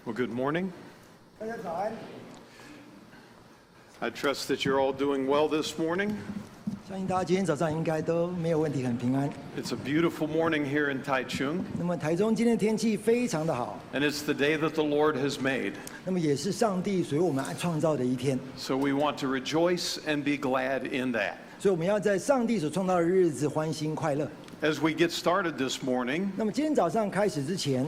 Well, good morning. 大家早安， I trust that you're all doing well this morning. 相信大家今天早上应该都没有问题，很平安。 It's a beautiful morning here in Taichung, 那么台中今天天气非常的好， and it's the day that the Lord has made. 那么也是上帝属于我们创造的一天， So we want to rejoice and be glad in that. 所以我们要在上帝所创造的日子欢欣快乐。 As we get started this morning, 那么今天早上开始之前，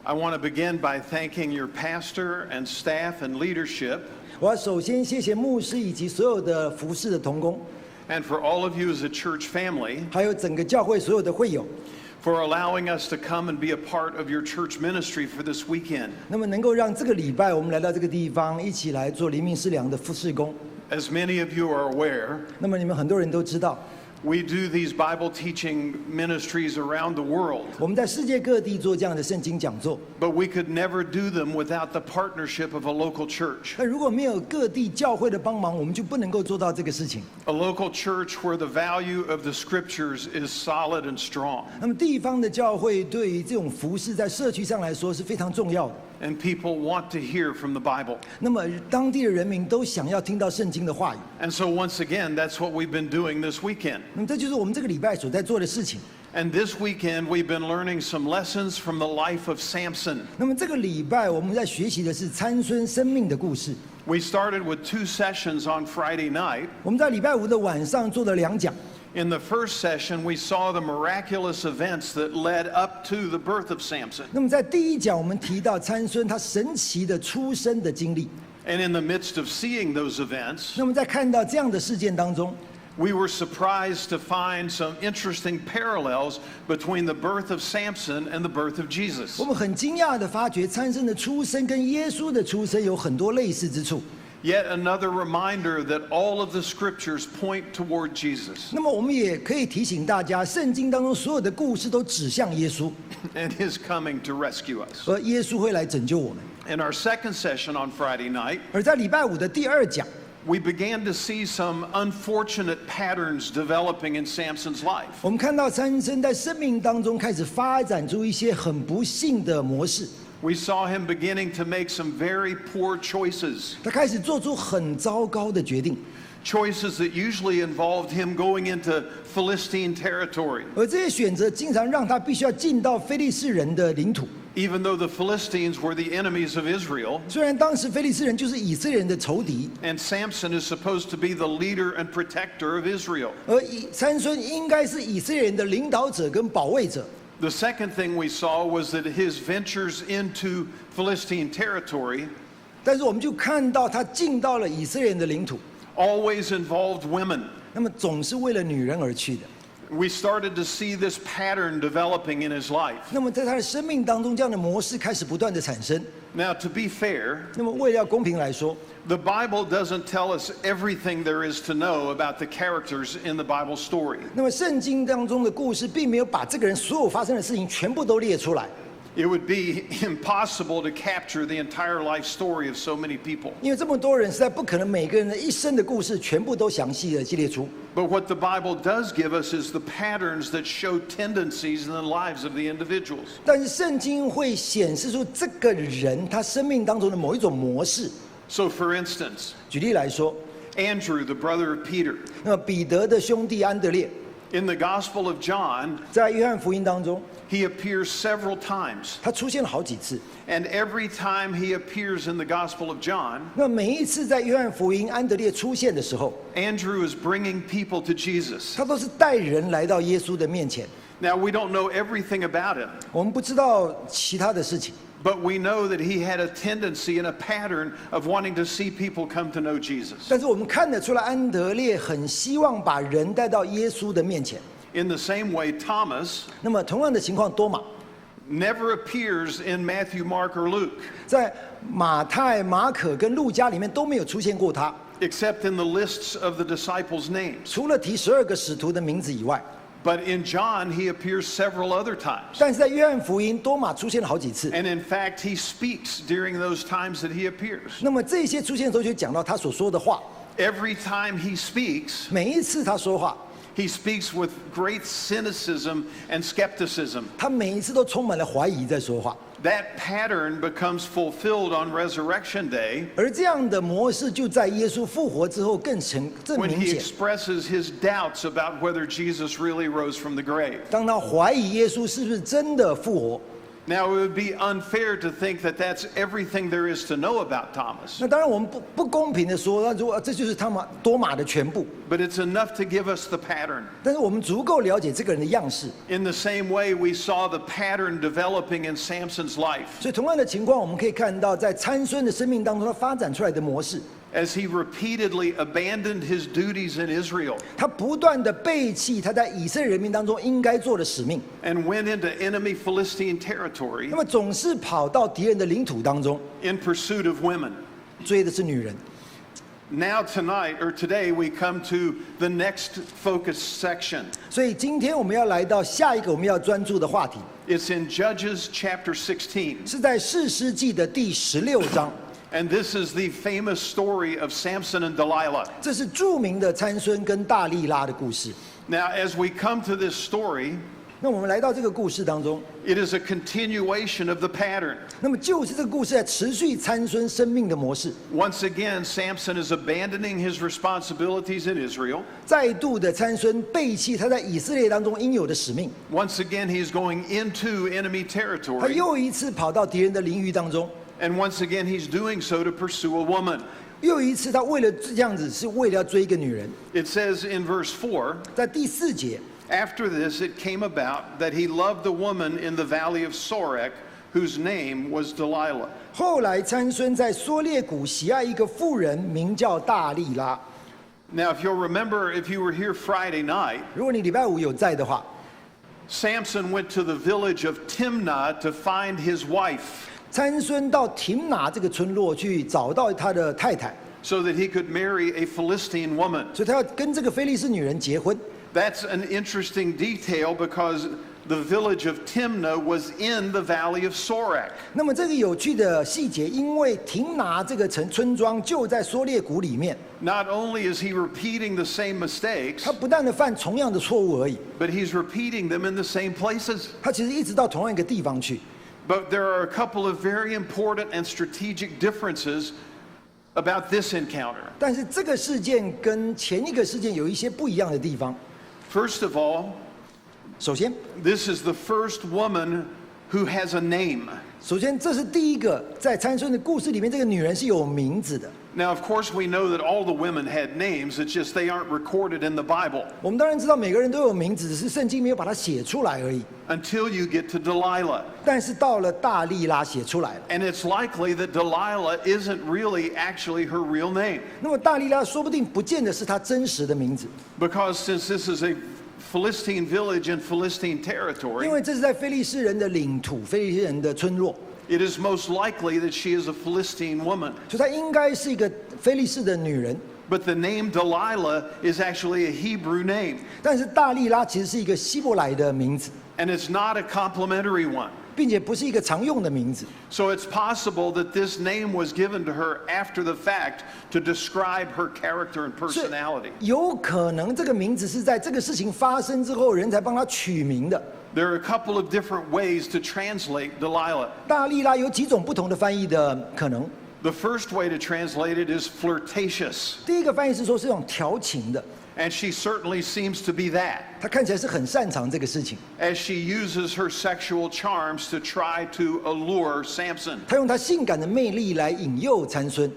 I want to begin by thanking your pastor and staff and leadership, 我要首先谢谢牧师以及所有的服侍的同工， and for all of you as a church family, 还有整个教会所有的会友， for allowing us to come and be a part of your church ministry for this weekend. 那么能够让这个礼拜我们来到这个地方，一起来做灵命师良的事工。 As many of you are aware, 那么你们很多人都知道， we do these Bible teaching ministries around the world, 我们在世界各地做这样的圣经讲座。 but we could never do them without the partnership of a local church. 但如果没有各地教会的帮忙，我们就不能够做到这个事情。 A local church where the value of the scriptures is solid and strong, 那么地方的教会对于这种服事在社区上来说是非常重要的。 and people want to hear from the Bible. 那么当地的人民都想要听到圣经的话语。 And so once again, that's what we've been doing this weekend. 那么这就是我们这个礼拜所在做的事情。 And this weekend, we've been learning some lessons from the life of Samson. 那么这个礼拜我们在学习的是参孙生命的故事。 We started with 2 sessions on Friday night. 我们在礼拜五的晚上做了2讲。 In the first session, we saw the miraculous events that led up to the birth of Samson. 那么在第1讲我们提到参孙他神奇的出生的经历。 And in the midst of seeing those events, 那么在看到这样的事件当中， we were surprised to find some interesting parallels between the birth of Samson and the birth of Jesus. 我们很惊讶的发觉参孙的出生跟耶稣的出生有很多类似之处。 Yet another reminder that all of the scriptures point toward Jesus 那么我们也可以提醒大家，圣经当中所有的故事都指向耶稣， and his coming to rescue us. 而耶稣会来拯救我们。 In our second session on Friday night, 而在礼拜五的第2讲， we began to see some unfortunate patterns developing in Samson's life. 我们看到参孙在生命当中开始发展出一些很不幸的模式， We saw him beginning to make some very poor choices, 他开始做出很糟糕的决定， choices that usually involved him going into Philistine territory, 而这些选择经常让他必须要进到非利士人的领土。 even though the Philistines were the enemies of Israel, 虽然当时非利士人就是以色列人的仇敌， and Samson is supposed to be the leader and protector of Israel. 而参孙应该是以色列人的领导者跟保卫者。 The second thing we saw was that his ventures into Philistine territory 但是我们就看到他进到了以色列人的领土， always involved women. 那么总是为了女人而去的。 We started to see this pattern developing in his life. 那么在他的生命当中，这样的模式开始不断的产生。 Now, to be fair, 那么为了要公平来说， the Bible doesn't tell us everything there is to know about the characters in the Bible story. 那么圣经当中的故事并没有把这个人所有发生的事情全部都列出来， It would be impossible to capture the entire life story of so many people. 因为这么多人实在不可能每个人的一生的故事全部都详细的列出。 But what the Bible does give us is the patterns that show tendencies in the lives of the individuals. 但是圣经会显示出这个人他生命当中的某一种模式。 So, for instance, 举例来说， Andrew, the brother of Peter, 那么彼得的兄弟安德烈， in the Gospel of John, 在约翰福音当中， he appears several times. 他出现了好几次。 And every time he appears in the Gospel of John, 那每一次在约翰福音安德烈出现的时候， Andrew is bringing people to Jesus. 他都是带人来到耶稣的面前。 Now, we don't know everything about him, 我们不知道其他的事情， but we know that he had a tendency and a pattern of wanting to see people come to know Jesus. 但是我们看得出来，安德烈很希望把人带到耶稣的面前。 In the same way, Thomas 那么同样的情况，多马 never appears in Matthew, Mark, or Luke, 在马太、马可跟路加里面都没有出现过他， except in the lists of the disciples' names. 除了提12个使徒的名字以外。 But in John, he appears several other times. 但是在约翰福音，多马出现了好几次。 And in fact, he speaks during those times that he appears. 那么这些出现的时候，就讲到他所说的话。 Every time he speaks, 每一次他说话， He speaks with great cynicism and skepticism. 他每一次都充满了怀疑在说话。 That pattern becomes fulfilled on Resurrection Day 而这样的模式就在耶稣复活之后更 when 明 he 显。 expresses his doubts about whether Jesus really rose from the grave. 当他怀疑耶稣是不是真的复活， Now, it would be unfair to think that that's everything there is to know about Thomas, 那当然我们不公平的说，那如果这就是多马的全部， but it's enough to give us the pattern. 但是我们足够了解这个人的样式。 In the same way, we saw the pattern developing in Samson's life 所以同样的情况，我们可以看到在参孙的生命当中，他发展出来的模式。 as he repeatedly abandoned his duties in Israel 他不断的背弃他在以色列人民当中应该做的使命， and went into enemy Philistine territory 那么总是跑到敌人的领土当中， in pursuit of women. 追的是女人。 Now, tonight, or today, we come to the next focus section. 所以今天我们要来到下一个我们要专注的话题， It's in Judges chapter 16. 是在士师记的第16章。 And this is the famous story of Samson and Delilah. 这是著名的参孙跟大利拉的故事。 Now, as we come to this story, 那我们来到这个故事当中， it is a continuation of the pattern. 那么就是这个故事在持续参孙生命的模式。 Once again, Samson is abandoning his responsibilities in Israel. 再度的参孙背弃他在以色列当中应有的使命， Once again, he's going into enemy 他 territory. 又一次跑到敌人的领域当中， And once again, he's doing so to pursue a woman. 又一次他为了这样子是为了要追一个女人。 It says in verse 4, 在第4节， after this it came about that he loved a woman in the valley of Sorek, whose name was Delilah. 后来参孙在梭列谷喜爱一个妇人，名叫大利拉。 Now, if you'll remember, if you were here Friday night, 如果你礼拜5有在的话， Samson went to the village of Timnah to find his wife 参孙到廷拿这个村落去找到他的太太， so that he could marry a Philistine woman. 所以他要跟这个非利士女人结婚。 That's an interesting detail because the village of Timnah was in the valley of Sorek. 那么这个有趣的细节，因为廷拿这个村庄就在梭列谷里面， Not only is he repeating the same mistakes, 他不但的犯同样的错误而已， but he's repeating them in the same places. 他其实一直到同样一个地方去。 But there are a couple of very important and strategic differences about this encounter. 但是这个事件跟前一个事件有一些不一样的地方。 First of all, 首先， this is the first woman who has a name. 这是第一个在参孙的故事里面，这个女人是有名字的。 Now, of course, we know that all the women had names, it's just they aren't recorded in the Bible 我们当然知道每个人都有名字，只是圣经没有把它写出来而已。 until you get to Delilah. 但是到了大利拉写出来了。 And it's likely that Delilah isn't really actually her real name. 那么大利拉说不定不见得是她真实的名字， Because since this is a Philistine village in Philistine 因 territory, 为这是在非利士人的领土、非利士人的村落， it is most likely that she is a Philistine woman. 所以她应该是一个非利士的女人。 But the name Delilah is actually a Hebrew name, 但是大利拉其实是一个希伯来的名字， and it's not a complimentary one. 并且不是一个常用的名字。 So it's possible that this name was given to her after the fact to describe her character and 所以 personality. 有可能这个名字是在这个事情发生之后，人才帮她取名的。 There are a couple of different ways to translate Delilah. 大利拉有几种不同的翻译的可能。 The first way to translate it is flirtatious, 第一个翻译是说是这种调情的， and she certainly seems to be that, 她看起来是很擅长这个事情。 as she uses her sexual charms to try to allure Samson. 她用她性感的魅力来引诱参孙。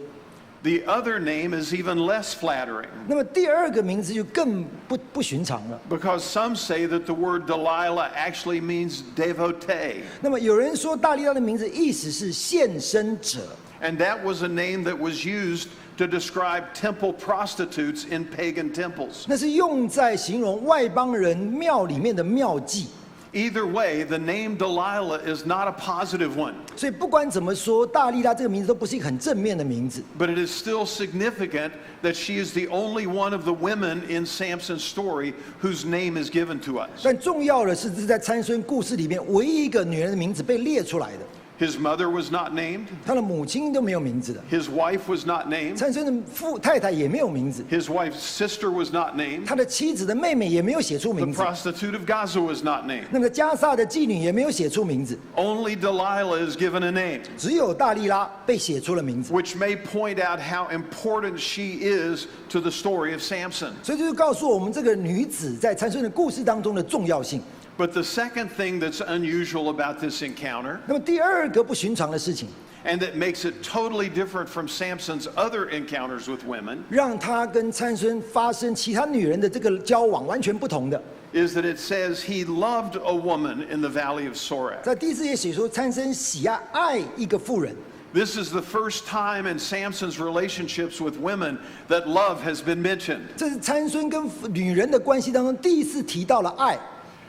The other name is even less flattering, 那么第二个名字就更不寻常了。 because some say that the word Delilah actually means devotee, 那么有人说大利拉的名字意思是献身者， and that was a name that was used to describe temple prostitutes in pagan temples. 那是用在形容外邦人庙里面的庙妓。 Either way, the name Delilah is not a positive one, 所以不管怎么说，大利拉这个名字都不是一个很正面的名字。 but it is still significant that she is the only one of the women in Samson's story whose name is given to us. 但重要的是，这是在参孙故事里面唯一一个女人的名字被列出来的。His mother was not named. 他的母亲都没有名字的， His wife was not named. 参孙的太太也没有名字， His wife's sister was not named. 他的妻子的妹妹也没有写出 The 名字， prostitute of Gaza was not named. 那么加萨的妓女也没有写出名字， Only Delilah is given a name, 只有大利拉被写出了名字。 which may point out how important she is to the story of Samson. 所以这就告诉我们这个女子在参孙的故事当中的重要性。 But the second thing that's unusual about this encounter, 那么第二个不寻常的事情， and that makes it totally different from Samson's other encounters with women, 让他跟参孙发生其他女人的这个交往完全不同的， is that it says he loved a woman in the valley of Sorek. 在第四节写说参孙喜爱一个妇人。 This is the first time in Samson's relationships with women that love has been mentioned. 这是参孙跟女人的关系当中第一次提到了爱。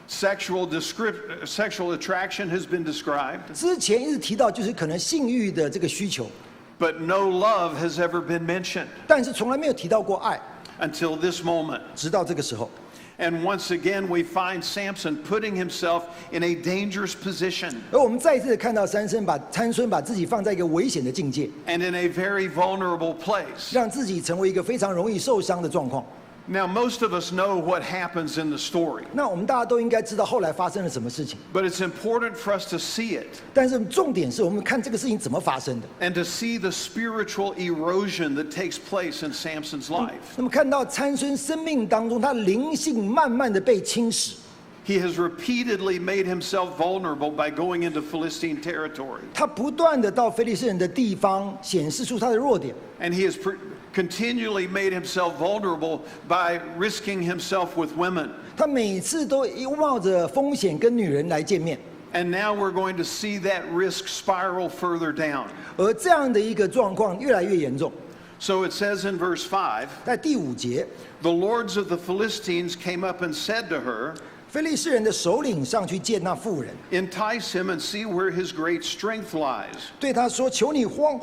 Sexual attraction has been described, 之前一直提到就是可能性欲的这个需求， but no love has ever been mentioned 但是从来没有提到过爱， until this moment. 直到这个时候。 And once again, we find Samson putting himself in a dangerous position 而我们再一次看到参孙把自己放在一个危险的境界， and in a very vulnerable place. 让自己成为一个非常容易受伤的状况。 Now, most of us know what happens in the story, 那我们大家都应该知道后来发生了什么事情， but it's important for us to see it 但是重点是我们看这个事情怎么发生的。 and to see the spiritual erosion that takes place in Samson's life. 那么看到参孙生命当中，他灵性慢慢的被侵蚀， He has repeatedly made himself vulnerable by going into Philistine territory. 他不断的到非利士人的地方显示出他的弱点， And he has continually made himself vulnerable by risking himself with women. 他每次都冒着风险跟女人来见面， And now we're going to see that risk spiral further down. 而这样的一个状况越来越严重。 So it says in verse 5, 在第5节， the lords of the Philistines came up and said to her, 非利士人的首领上去见那妇人， entice him and see where his great strength lies. 对他说：“求你诓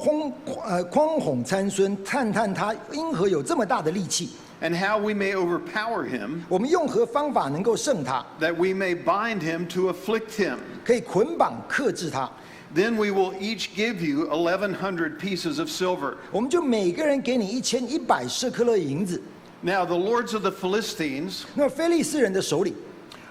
哄参孙，探探他因何有这么大的力气， And how we may overpower him, 我们用何方法能够胜他， that we may bind him to afflict him. 可以捆绑克制他。 Then we will each give you 1,100 pieces of silver. 我们就每个人给你1100舍克勒银子。 Now the lords of the Philistines 那非利士人的首领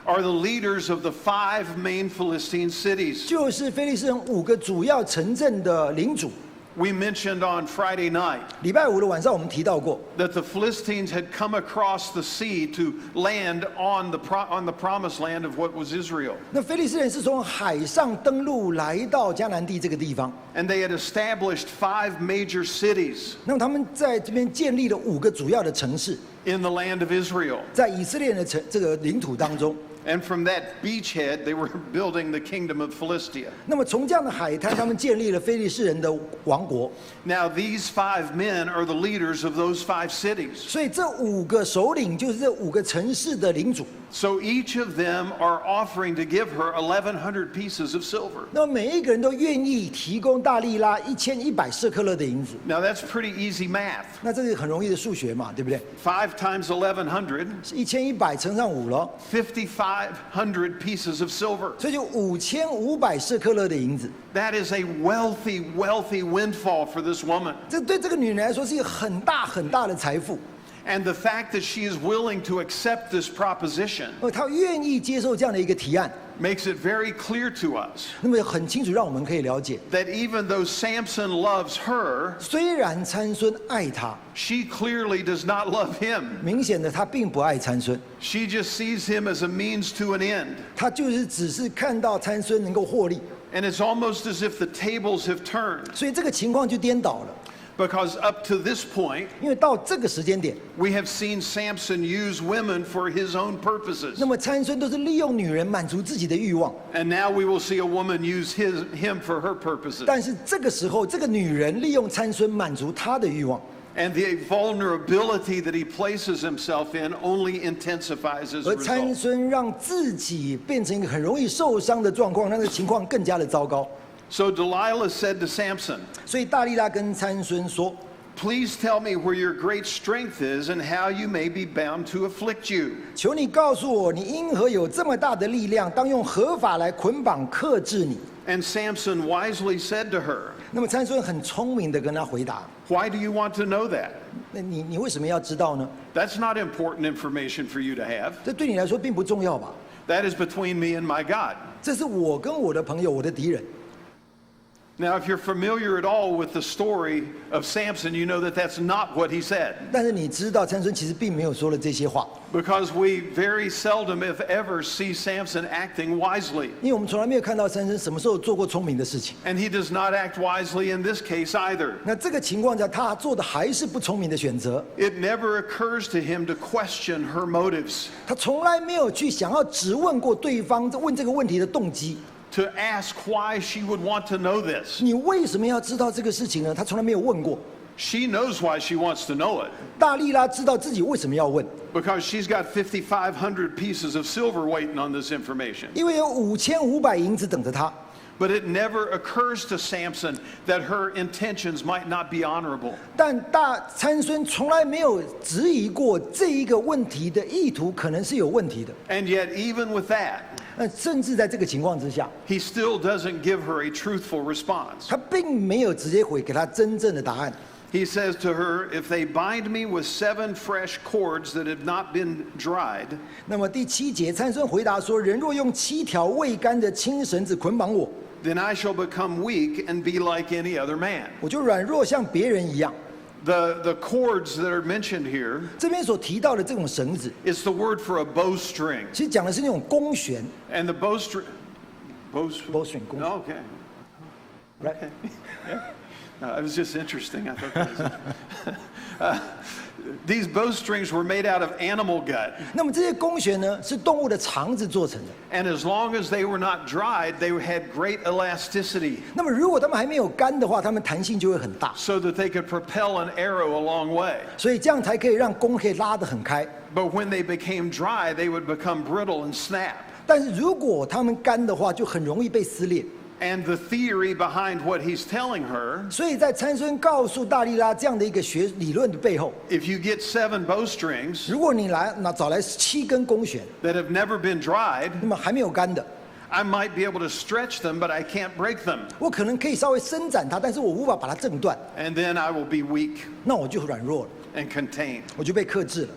are the leaders of the 5 main Philistine cities. 就是非利士人5个主要城镇的领主。 We mentioned on Friday night 礼拜5的晚上我们提到过， that the Philistines had come across the sea to land on the promised land of what was Israel. 那非利士人是从海上登陆来到迦南地这个地方， And they had established 5 major cities 那么他们在这边建立了5个主要的城市， in the land of Israel. 在以色列的这个领土当中。 And from that beachhead, they were building the kingdom of Philistia. 那么从这样的海滩，他们建立了非利士人的王国。 Now, these 5 men are the leaders of those 5 cities. 所以这5个首领就是这5个城市的领主。 So each of them are offering to give her 1,100 pieces of silver. 那么每一个人都愿意提供大利拉1100舍克勒的银子。 Now, that's pretty easy math. 那这是很容易的数学嘛，对不对5 times 1,100, ？1100乘上5了， 5,500 pieces of silver. 所以就5500舍克勒的银子。 That is a wealthy, wealthy windfall for this woman. 这对这个女人来说是一个很大很大的财富。 And the fact that she is willing to accept this proposition 她愿意接受这样的一个提案， makes it very clear to us 那么很清楚让我们可以了解， that even though Samson loves her, 虽然参孙爱她， she clearly does not love him. 明显的他并不爱参孙， She just sees him as a means to an end. 他就是只是看到参孙能够获利， And it's almost as if the tables have turned, 所以这个情况就颠倒了。 because up to this point, 因为到这个时间点， we have seen Samson use women for his own purposes. 那么参孙都是利用女人满足自己的欲望， And now we will see a woman use him for her purposes. 但是这个时候，这个女人利用参孙满足她的欲望， And the vulnerability that he places himself in only intensifies as a 而参 result. 孙让自己变成一个很容易受伤的状况，让这个情况更加的糟糕。 So Delilah said to Samson, 所以大利拉跟参孙说 please tell me where your great strength is and how you may be bound to afflict you.：“ 求你告诉我，你因何有这么大的力量？当用何法来捆绑克制你？ And Samson wisely said to her, 那么参孙很聪明的跟他回答 "Why do you want to know that? 那你为什么要知道呢？ That's not important information for you to have. 这对你来说并不重要吧？ That is between me and my God." 这是我跟我的朋友，我的敌人。 Now, if you're familiar at all with the story of Samson, you know that that's not what he said. 但是你知道参孙其实并没有说了这些话， Because we very seldom, if ever, see Samson acting wisely. 因为我们从来没有看到参孙什么时候做过聪明的事情。 And he does not act wisely in this case either. 那这个情况下，他做的还是不聪明的选择。 It never occurs to him to question her motives, 他从来没有去想要质问过对方问这个问题的动机。 to ask why she would want to know this. 你为什么要知道这个事情呢？他从来没有问过。 She knows why she wants to know it, 大利拉知道自己为什么要问， because she's got 5,500 pieces of silver waiting on this information. 因为有5500银子等着他。 But it never occurs to Samson that her intentions might not be honorable. 但参孙从来没有质疑过这一个问题的意图可能是有问题的。 And yet, even with that, 甚至在这个情况之下， he still doesn't give her a truthful response. 他并没有直接给他真正的答案。 He says to her, "If they bind me with 7 fresh cords that have not been dried, 那么第7节，参孙回答说：“人若用7条未干的青绳子捆绑我， then I shall become weak and be like any other man." 我就软弱像别人一样。” The cords that are mentioned here 这边所提到的这种绳子， is the word for a bowstring. 其实讲的是那种弓弦 And the bowstring... ，bowstring 弓弦。 Oh, okay. Right? Okay. Yeah. It was just interesting. I thought that was these bowstrings were made out of animal gut. 那么这些弓弦呢，是动物的肠子做成的。 And as long as they were not dried, they had great elasticity 那么如果它们还没有干的话，它们弹性就会很大， so that they could propel an arrow a long way. 所以这样才可以让弓可以拉得很开。 But when they became dry, they would become brittle and snap. 但是如果它们干的话，就很容易被撕裂。 And the theory behind what he's telling her, 所以在参孙告诉大利拉这样的一个理论的背后， if you get 7 bowstrings 如果你找来7根弓弦， that have never been dried, 那么还没有干的， I might be able to stretch them, but I can't break them. 我可能可以稍微伸展它，但是我无法把它挣断， And then I will be weak 那我就软弱了， and contained. 我就被克制了。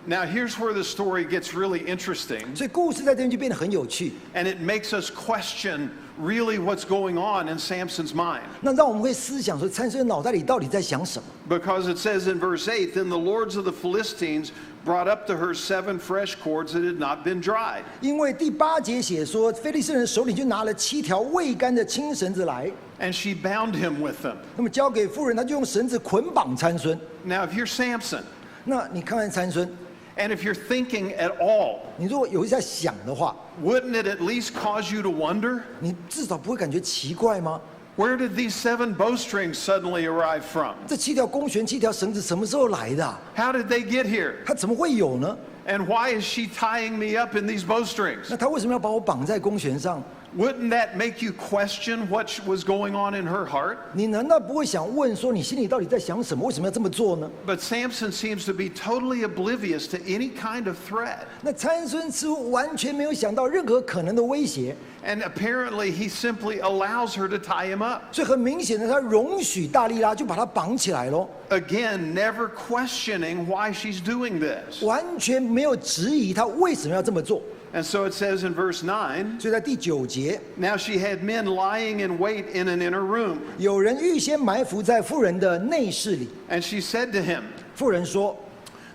Now, here's where the story gets really interesting, 所以故事在这边就变得很有趣， and it makes us question really what's going on in Samson's mind. 那让我们会思想说，参孙脑袋里到底在想什么？ Because it says in verse 8, then the lords of the Philistines brought up to her 7 fresh cords that had not been dried. 因为第8节写说，非利士人手里就拿了7条未干的青绳子来， And she bound him with them. 那么交给妇人，他就用绳子捆绑参孙。 Now, if you're Samson, 那你看看参孙， and if you're thinking at all, 你如果有在想的话， wouldn't it at least cause you to wonder, 你至少不会感觉奇怪吗？ where did these 7 bowstrings suddenly arrive from? 这7条弓弦、7条绳子什么时候来的啊？ How did they get here? 它怎么会有呢？ And why is she tying me up in these bowstrings? 那他为什么要把我绑在弓弦上？ Wouldn't that make you question what was going on in her heart? 你难道不会想问说，你心里到底在想什么？为什么要这么做呢？ But Samson seems to be totally oblivious to any kind of threat. 那参孙似乎完全没有想到任何可能的威胁， And apparently he simply allows her to tie him up. 所以很明显的，他容许大利拉就把他绑起来咯， Again, never questioning why she's doing this. 完全没有质疑他为什么要这么做。 And so it says in verse 9, 所以在第9节， now she had men lying in wait in an inner room. 有人预先埋伏在妇人的内室里。 And she said to him, 妇人说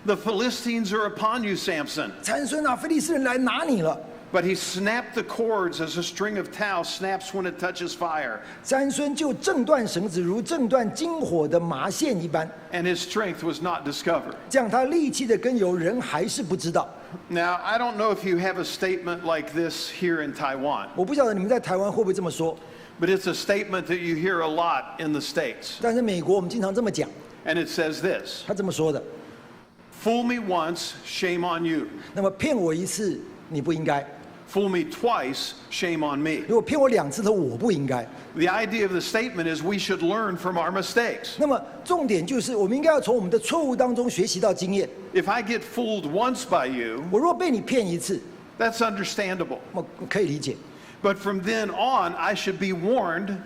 the Philistines are upon you, Samson.：“ 参孙啊，非利士人来拿你了。” But he snapped the cords as a string of tow snaps when it touches fire. 参孙就挣断绳子，如挣断金火的麻线一般。 And his strength was not discovered. 这样他力气的根由人还是不知道。 Now, I don't know if you have a statement like this here in Taiwan, 我不晓得你们在台湾会不会这么说， but it's a statement that you hear a lot in the States. 但是美国我们经常这么讲。 And it says this, 他这么说的： fool me once, shame on you. 那么骗我一次，你不应该； Fool me twice, shame on me. 如果骗我2次的，我不应该。 The idea of the statement is we should learn from our mistakes. 那么重点就是，我们应该要从我们的错误当中学习到经验。 If I get fooled once by you, 我若被你骗一次， that's understandable. 我可以理解。But from then on, I should be warned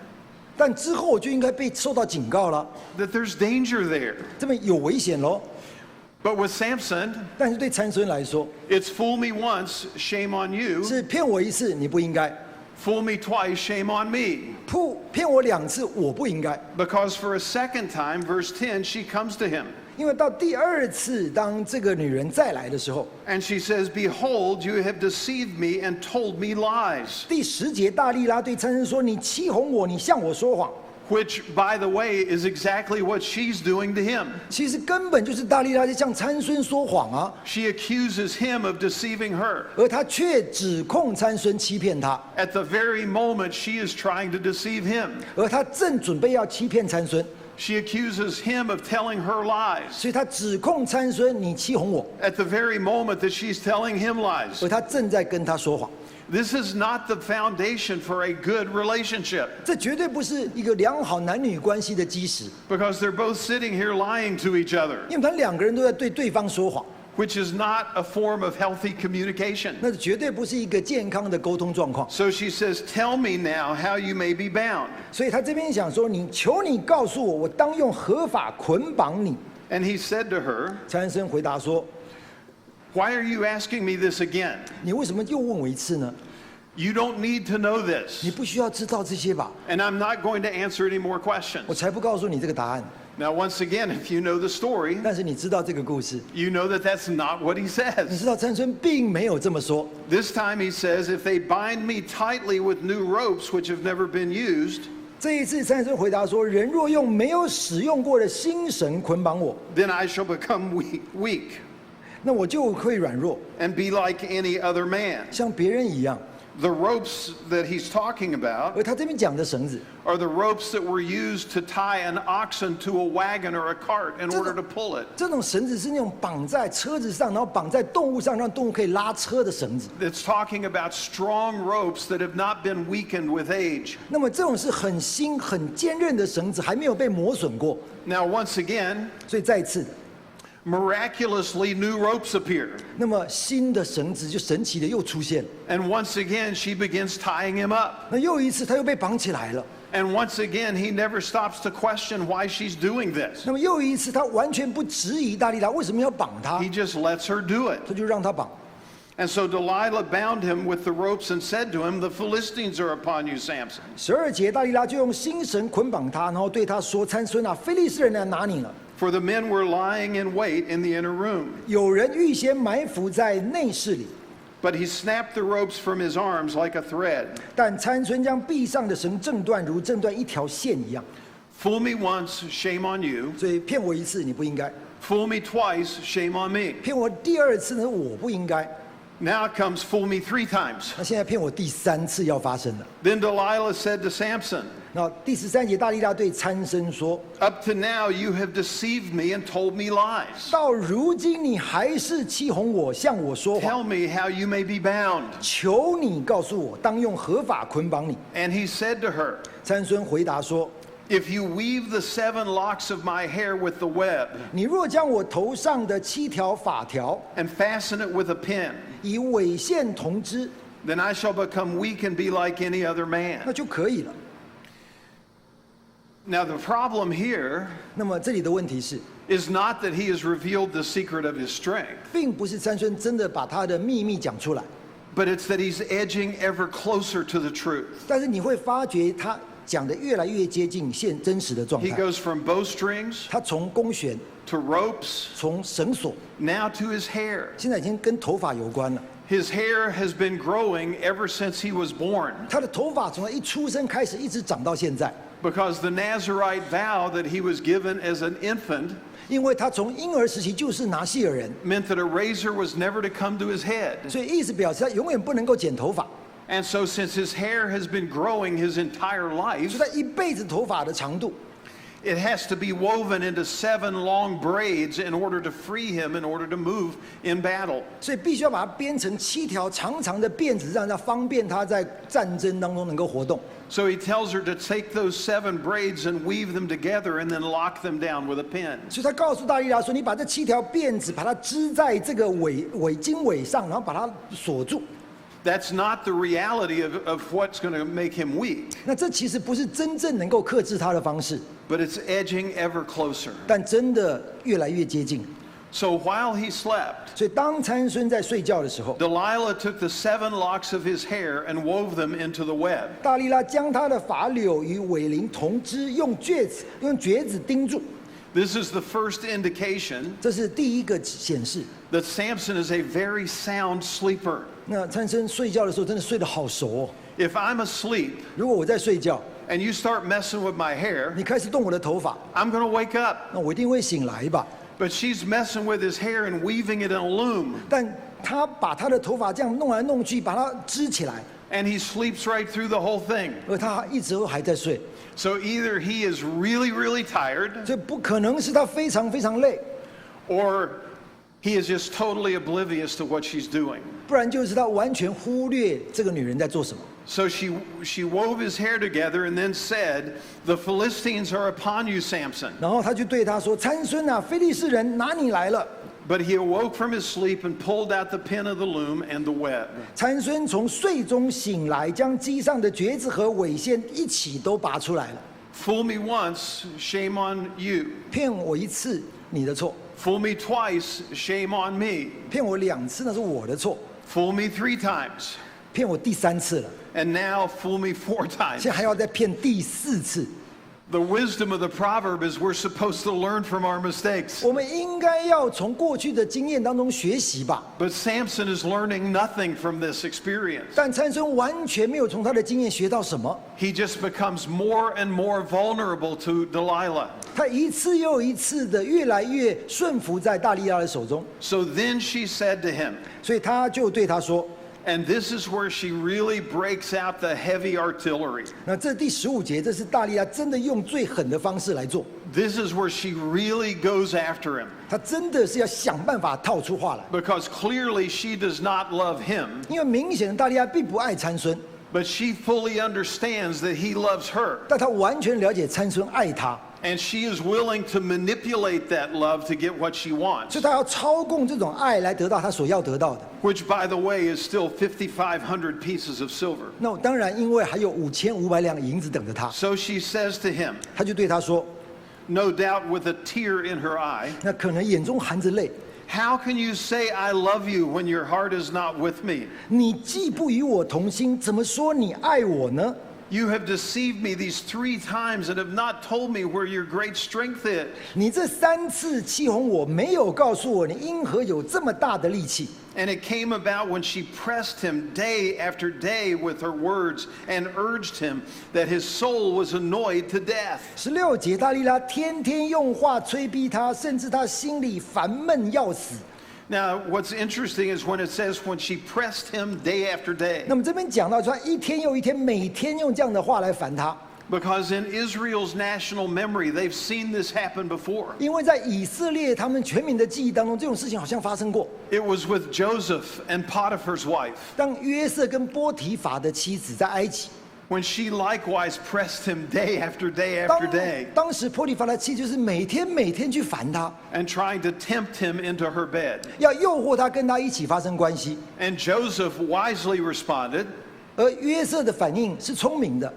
但之后我就应该被受到警告了， that there's danger there. 这边有危险喽。 But with Samson, 但是对参孙来说， it's fool me once, shame on you. 是骗我一次你不应该， Fool me twice, shame on me. 骗我2次我不应该。 Because for a second time, verse 10, she comes to him. 因为到第2次，当这个女人再来的时候， And she says, Behold, you have deceived me and told me lies. 第10节，大利拉对参孙说：“你欺哄我，你向我说谎。” Which, by the way, is exactly what she's doing to him. 其实根本就是大利拉在向参孙说谎啊， She accuses him of deceiving her 而他却指控参孙欺骗他， at the very moment she is trying to deceive him. 而他正准备要欺骗参孙， She accuses him of telling her lies 所以他指控参孙你欺哄我， at the very moment that she's telling him lies. 而他正在跟他说谎。 This is not the foundation for a good relationship 这绝对不是一个良好男女关系的基石， because they're both sitting here lying to each other, 因为他们2个人都在对对方说谎， which is not a form of healthy communication. 那绝对不是一个健康的沟通状况。 So she says, Tell me now how you may be bound. 所以他这边想说：“求你告诉我，我当用合法捆绑你。” And he said to her, 参孙回答说 Why are you asking me this again?：“ 你为什么又问我一次呢？ You don't need to know 你 this. 不需要知道这些吧？ And I'm not going to answer any more 我 questions. 才不告诉你这个答案。 Now, once again, if you know the story, 但是你知道这个故事， you know that that's not what he 你 says. 知道参孙并没有这么说。 This time he says, If they bind me tightly with new ropes which have never been used, 这一次参孙回答说：“人若用没有使用过的新绳捆绑我， then I shall become weak 那我就会软弱， and be like any other man. 像别人一样。” The ropes that he's talking about 而他这边讲的绳子， are the ropes that were used to tie an oxen to a wagon or a cart in order to pull it. 这种绳子是那种绑在车子上，然后绑在动物上，让动物可以拉车的绳子。 It's talking about strong ropes that have not been weakened with age. 那么这种是很新、很坚韧的绳子，还没有被磨损过。 Now, once again, 所以再次的， miraculously new ropes appear. 那么新的绳子就神奇的又出现了。 And once again, she begins tying him up. 那又一次他又被绑起来了。 And once again, he never stops to question why she's doing this. 那么又一次他完全不质疑大利拉为什么要绑他， He just lets her do it. 他就让他绑。 And so Delilah bound him with the ropes and said to him, The Philistines are upon you, Samson. 12节，大利拉就用新绳捆绑他，然后对他说：“参孙啊，非利士人来拿你了。” For the men were lying in wait in the inner room. 有人预先埋伏在内室里， But he snapped the ropes from his arms like a thread. 但参孙将臂上的绳挣断，如挣断一条线一样。 Fool me once, shame on you. 所以骗我一次你不应该， Fool me twice, shame on me. 骗我第2次呢我不应该， Now it comes, fool me 3 times. 那现在骗我第3次要发生了。 Then Delilah said to Samson, 那第13节，大利拉对参孙说 Up to now you have deceived me and told me lies. 到如今你还是欺哄我，向我说谎， Tell me how you may be bound. 求你告诉我，当用合法捆绑你。 And he said to her, 参孙回答说 If you weave the 7 locks of my hair with the web 你若将我头上的7条发条 and fasten it with a pin, 以纬线同之， then I shall become weak and be like any other 那 man. 就可以了。 Now the problem here 那么这里的问题是， is not that he has revealed the secret of his strength, 并不是参孙真的把他的秘密讲出来， but it's that he's edging ever closer to the truth. 但是你会发觉他讲的越来越接近真实的状 He 态。 goes from bowstrings 他从弓弦， to ropes, 从绳索， now to his hair. 现在已经跟头发有关了。 His hair has been growing ever since he was born, 他的头发从他一出生开始一直长到现在， because the Nazirite vow that he was given as an infant 因为他从婴儿时期就是拿细尔人， meant that a razor was never to come to his head. 所以意思表示他永远不能够剪头发， And so since his hair has been growing his entire 所 life, 以他一辈子头发的长度 it has to be woven into 7 long braids in order to free him in order to move in battle. 所以必须要把它编成7条长长的辫子，让它方便他在战争当中能够活动。 So he tells her to take those 7 braids and weave them together and then lock them down with a pin. 所以他告诉大利拉说：“你把这7条辫子，把它织在这个经纬上，然后把它锁住。” That's not the reality of what's going to make him weak, 那这其实不是真正能够克制他的方式， but it's edging ever closer. 但真的越来越接近。 So while he slept, 所以当参孙在睡觉的时候， Delilah took the 7 locks of his hair and wove them into the web. 大利拉将他的发绺与尾翎同织，用橛子钉住。 This is the first indication 这是第一个显示。 that Samson is a very sound sleeper. 那参孙睡觉的时候真的睡得好熟哦。 If I'm asleep 如果我在睡觉， and you start messing with my hair, 你开始动我的头发， I'm going to wake up. 那我一定会醒来吧。 But she's messing with his hair and weaving it in a loom, 但他把他的头发这样弄来弄去，把它织起来， and he sleeps right through the whole thing. 而他一直都还在睡， So either he is really, really tired, 所以不可能是他非常非常累， or he is just totally oblivious to what she's doing. 不然就是他完全忽略这个女人在做什么。 So she wove his hair together and then said, "The Philistines are upon you, Samson." 然后他就对他说：“参孙啊，非利士人拿你来了。” But he awoke from his sleep and pulled out the pin of the loom and the web. 参孙从睡中醒来，将机上的橛子和尾线一起都拔出来了。 Fool me once, shame on you. 骗我一次，你的错； Fool me twice, shame on me. 骗我2次，那是我的错； Fool me 3 times. 骗我第3次了， And now fool me 4 times. 现在还要再骗第4次。 The wisdom of the proverb is we're supposed to learn from our mistakes. 我们应该要从过去的经验当中学习吧。 But Samson is learning nothing from this experience. 但参孙完全没有从他的经验学到什么， He just becomes more and more vulnerable to Delilah. 他一次又一次的越来越顺服在大利拉的手中， So then she said to him, 所以他就对他说。 and this is where she really breaks out the heavy artillery. 那这第15节，这是大利拉真的用最狠的方式来做， This is where she really goes after him. 他真的是要想办法套出话来， Because clearly she does not love him, 因为明显的大利拉并不爱参孙， but she fully understands that he loves her. 但他完全了解参孙爱他， And she is willing to manipulate that love to get what she 所 wants. 以他要操控这种爱来得到他所要得到的。 Which, by the way, is still 5,500 pieces of silver. 那当然，因为还有5500两银子等着他， So she says to him, 他就对他说， no doubt with a tear in her eye, 那可能眼中含着泪， how can you say I love you when your heart is not with me? 你既不与我同心，怎么说你爱我呢？ You have deceived me these 3 times and have not told me where your great strength is. 你这3次欺哄我，没有告诉我你因何有这么大的力气。 And it came about when she pressed him day after day with her words and urged him that his soul was annoyed to death. 16节，大利拉天天用话催逼他，甚至他心里烦闷要死。 Now, what's interesting is when it says when she pressed him day after day. 那么这边讲到说，他一天又一天，每天用这样的话来烦他， Because in Israel's national memory, they've seen this happen before. 因为在以色列他们全民的记忆当中，这种事情好像发生过。 It was with Joseph and Potiphar's wife. 当约瑟跟波提法的妻子在埃及， When she likewise pressed him day after day after day 当时波提法的妻就是每天去烦他， and trying to tempt him into her bed. 要诱惑他跟他一起发生关系。 And Joseph wisely responded, 而约瑟的反应是聪明的，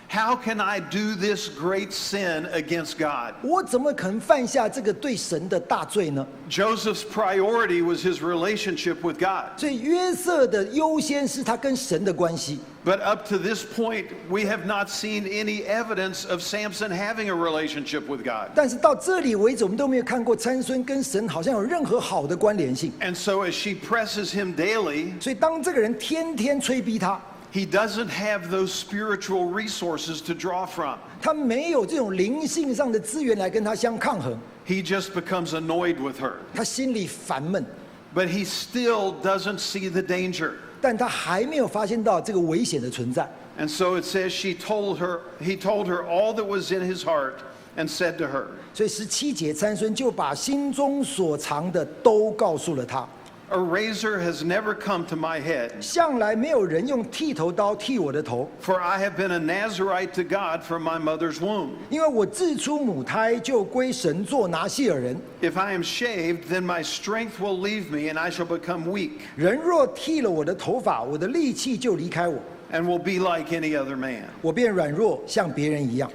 how can I do this great sin against God? 我怎么可能犯下这个对神的大罪呢？ Joseph's priority was his relationship with God. 所以约瑟的优先是他跟神的关系。 But up to this point, we have not seen any evidence of Samson having a relationship with God. 但是到这里为止，我们都没有看过参孙跟神好像有任何好的关联性。 And so as she presses him daily, 所以当这个人天天催逼他， he doesn't have those spiritual resources to draw from. 他没有这种灵性上的资源来跟他相抗衡， He just becomes annoyed with her. 他心里烦闷， But he still doesn't see the danger. 但他还没有发现到这个危险的存在。 And so it says he told her all that was in his heart and said to her. 所以17节，参孙就把心中所藏的都告诉了他。A razor has never come to my head, 向来没有人用剃头刀剃我的头， for I have been a Nazarite to God from my mother's womb. 因为我自出母胎就归神做拿细耳人。 If I am shaved, then my strength will leave me, and I shall become weak, 人若剃了我的头发，我的力气就离开我， and will be like any other man. 我便软弱，像别人一样。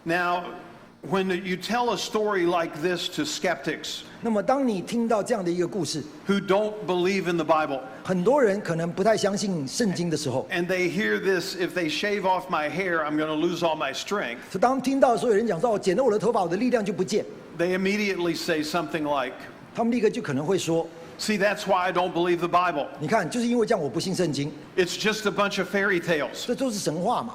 Now, when you tell a story like this to skeptics 那么，当你听到这样的一个故事， who don't believe in the Bible, 很多人可能不太相信圣经的时候， and they hear this, if they shave off my hair, I'm going to lose all my strength, 就当听到所有人讲说，我剪了我的头发，我的力量就不见， they immediately say something like, 他们立刻就可能会说， see, that's why I don't believe the Bible. 你看，就是因为这样，我不信圣经， It's just a bunch of fairy tales. 这都是神话嘛。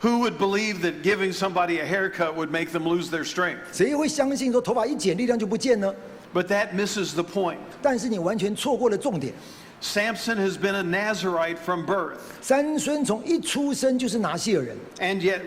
Who would believe that giving somebody a haircut would make them lose their strength? 谁会相信说头发一剪，力量就不见呢？ But that misses the point. 但是你完全错过了重点。 Samson has been a Nazarite from birth, 参孙从一出生就是拿细耳人， and yet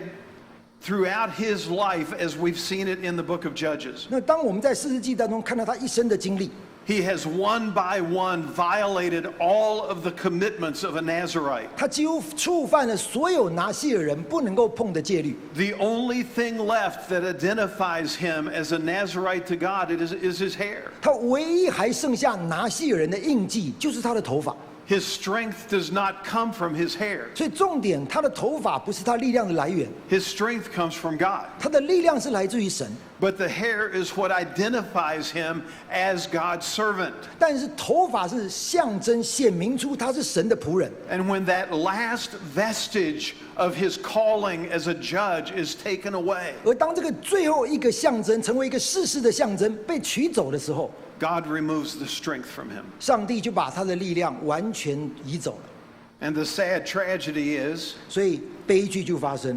throughout his life, as we've seen it in the book of Judges, 那当我们在士师记当中看到他一生的经历， he has one by one violated all of the commitments of a Nazarite. 他几乎触犯了所有拿细耳人不能够碰的戒律。 The only thing left that identifies him as a Nazarite to God is his hair. 他唯一还剩下拿细耳人的印记，就是他的头发。 His strength does not come from his hair. 所以重点，他的头发不是他力量的来源， His strength comes from God. 他的力量是来自于神。 But the hair is what identifies him as God's servant. 但是头发是象征显明出他是神的仆人。 And when that last vestige of his calling as a judge is taken away, 而当这个最后一个象征成为一个世事的象征被取走的时候， God removes the strength from him. 上帝就把他的力量完全移走了。 And the sad tragedy is, 所以悲剧就发生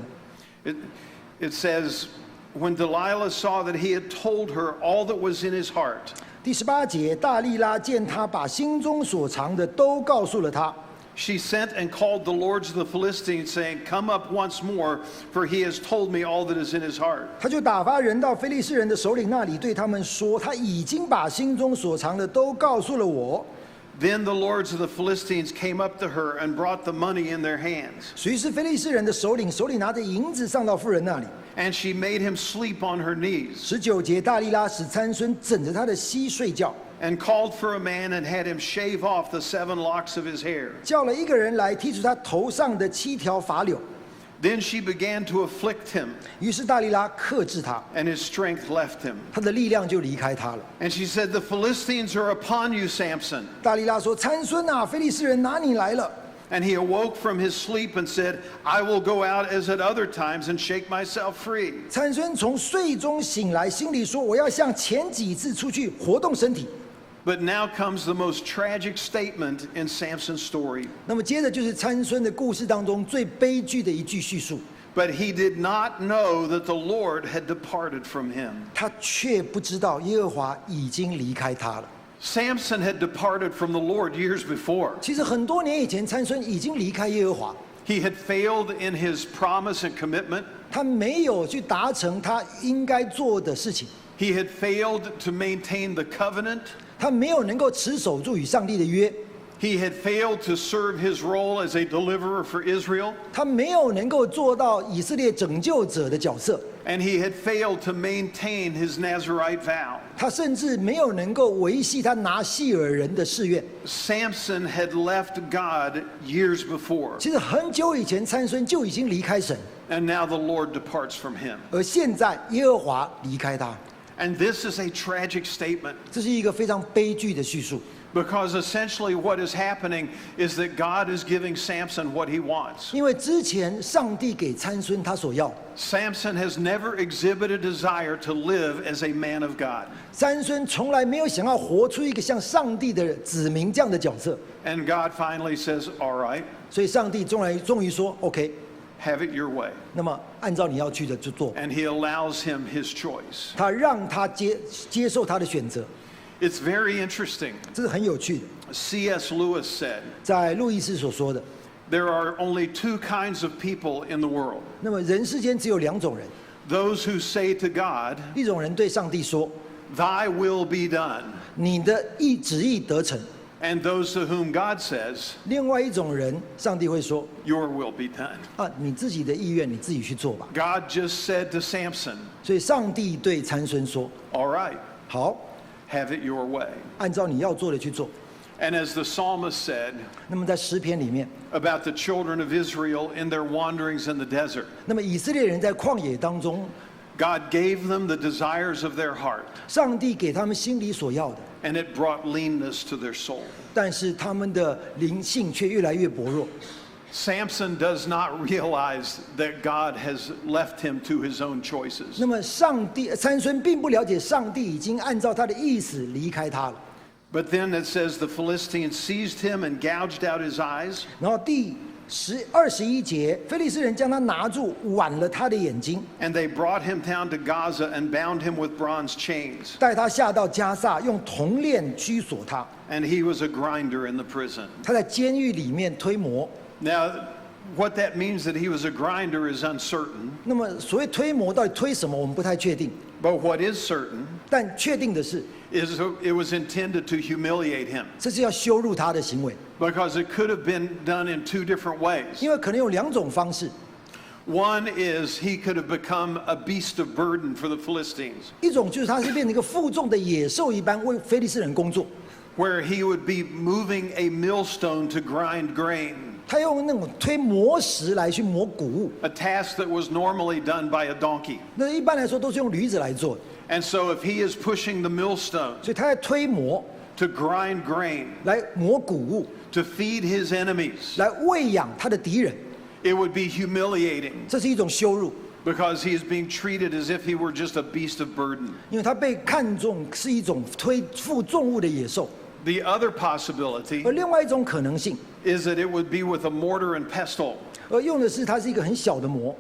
了。 it says, when Delilah saw that he had told her all that was in his heart, 第18节，大利拉见他把心中所藏的都告诉了他， she sent and called the lords of the Philistines, saying, come up once more, for he has told me all that is in his heart. 他就打发人到非利士人的首领那里，对他们说：“他已经把心中所藏的都告诉了我。” Then the lords of the Philistines came up to her and brought the money in their hands. 于是非利士人的首领拿着银子上到妇人那里。 And she made him sleep on her knees, 19节，大利拉使参孙枕着他的膝睡觉， and called for a man and had him shave off the 7 locks of his hair. 叫了一个人来剔除他头上的7条发绺。 Then she began to afflict him, 于是大利拉克制他， and his strength left him. 他的力量就离开他了。 And she said, the Philistines are upon you, Samson. 大利拉说：“参孙啊，非利士人拿你来了。” And he awoke from his sleep and said, I will go out as at other times and shake myself free. 参孙从睡中醒来，心里说：“我要像前几次出去活动身体。” But now comes the most tragic statement in Samson's story. 那么接着就是参孙的故事当中最悲剧的一句叙述。 But he did not know that the Lord had departed from him. 他却不知道耶和华已经离开他了。 Samson had departed from the Lord years before. 其实很多年以前，参孙已经离开耶和华， He had failed in his promise and commitment. 他没有去达成他应该做的事情， He had failed to maintain the covenant. 他没有能够持守住与上帝的约， He had failed to serve his role as a deliverer for Israel. 他没有能够做到以色列拯救者的角色， And he had failed to maintain his Nazarite vow. 他甚至没有能够维系他拿细耳人的誓愿。 Samson had left God years before. 其实很久以前，参孙就已经离开神， And now the Lord departs from him. 而现在耶和华离开他， And this is a tragic statement, 这是一个非常悲剧的叙述。 because essentially what is happening is that God is giving Samson what he wants. 因为之前上帝给参孙他所要， Samson has never exhibited a desire to live as a man of God. 参孙从来没有想要活出一个像上帝的子民这样的角色， And God finally says, all right, 所以上帝终于说 OK， have it your way. 那么按照你要去的就做。 And he allows him his choice. 他让他接受他的选择， It's very interesting. 这是很有趣的。 C.S. Lewis said, 在路易斯所说的， there are only 2 kinds of people in the world. 那么人世间只有2种人， Those who say to God, 一种人对上帝说 thy will be done. 你的旨意得成， And those to whom God says, 另外一种人，上帝会说 your will be done. 啊，你自己的意愿你自己去做吧。 God just said to Samson, 所以上帝对参孙说 all right, 好， have it your way. 按照你要做的去做。 And as the psalmist said 那么在诗篇里面， about the children of Israel in their wanderings in the desert, 那么以色列人在旷野当中， God gave them the desires of their heart, 上帝给他们心里所要的， and it brought leanness to their soul. 但是他们的灵性却越来越薄弱。 Samson does not realize that God has left him to his own choices. 那么参孙并不了解上帝已经按照他的意思离开他了。 But then it says the Philistines seized him and gouged out his eyes. 然后第21节，非利士人将他拿住，剜了他的眼睛， And they brought him down to Gaza and bound him with bronze chains. 带他下到加萨，用铜链拘锁他。 And he was a grinder in the prison. 他在监狱里面推磨。 Now, what that means that he was a grinder is uncertain. 那么所谓推磨到底推什么，我们不太确定。 But what is certain 但确定的是， is it was intended to humiliate him. 这是要羞辱他的行为， Because it could have been done in two different ways. 因为可能有两种方式。 One is he could have become a beast of burden for the Philistines, 一种就是他是变成一个负重的野兽一般为非利士人工作， where he would be moving a millstone to grind grain, 他用那种推磨石来去磨谷物， a task that was normally done by a donkey. 那一般来说都是用驴子来做的， And so if he is pushing the millstone 所以他在推磨 to grind grain, 来磨谷物， to feed his enemies, 来喂养他的敌人， it would be humiliating 这是一种羞辱， because he is being treated as if he were just a beast of burden. 因为他被看重是一种负重物的野兽。 The other possibility 而另外一种可能性， is that it would be with a mortar and pestle, 用的是它是一个很小的磨，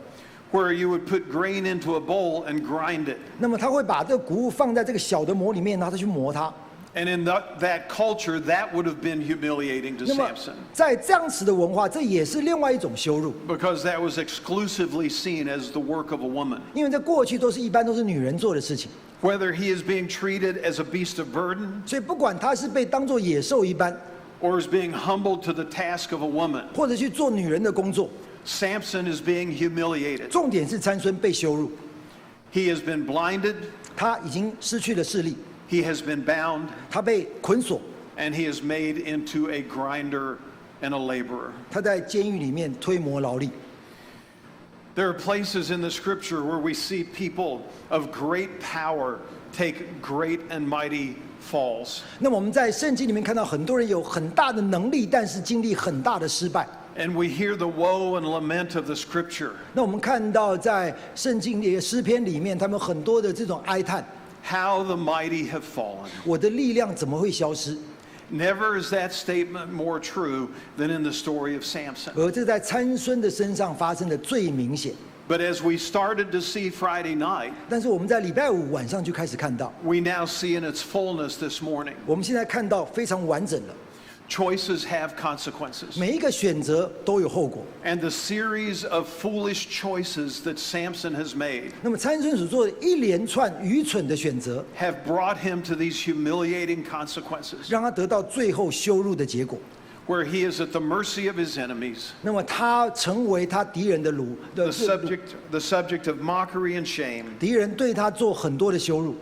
where you would put grain into a bowl and grind it. 那么他会把这个谷物放在这个小的磨里面，然后他去磨它。 And in that culture, that would have been humiliating to 那么 Samson, 在这样子的文化，这也是另外一种羞辱， because that was exclusively seen as the work of a woman. 因为在过去一般都是女人做的事情， Whether he is being treated as a beast of burden 所以不管他是被当作野兽一般， or is being humbled to the task of a woman, 或者去做女人的工作， Samson is being humiliated. 重点是参孙被羞辱， He has been blinded, 他已经失去了视力， he has been bound, 他被捆锁， and he is made into a grinder and a laborer. 他在监狱里面推磨劳力。 There are places in the scripture where we see people of great power take great and mighty falls. 那么我们在圣经里面看到很多人有很大的能力，但是经历很大的失败。 And we hear the woe and lament of the scripture. 那我们看到在圣经里诗篇里面，他们很多的这种哀叹： How the mighty have fallen. 我的力量怎么会消失？ Never is that statement more true than in the story of Samson. 而这在参孙的身上发生的最明显。 But as we started to see Friday night, 但是我们在礼拜五晚上就开始看到， we now see in its fullness this morning. 我们现在看到非常完整了， Choices have consequences. 每一个选择都有后果。 And the series of foolish choices that Samson has made 那么参孙所做的一连串愚蠢的选择， have brought him to these humiliating consequences, 让他得到最后羞辱的结果。 where he is at the mercy of his enemies, 那么他成为他敌人的the subject of mockery and shame, 敌人对他做很多的羞辱，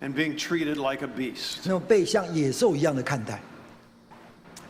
and being treated like a beast. 那么被像野兽一样的看待。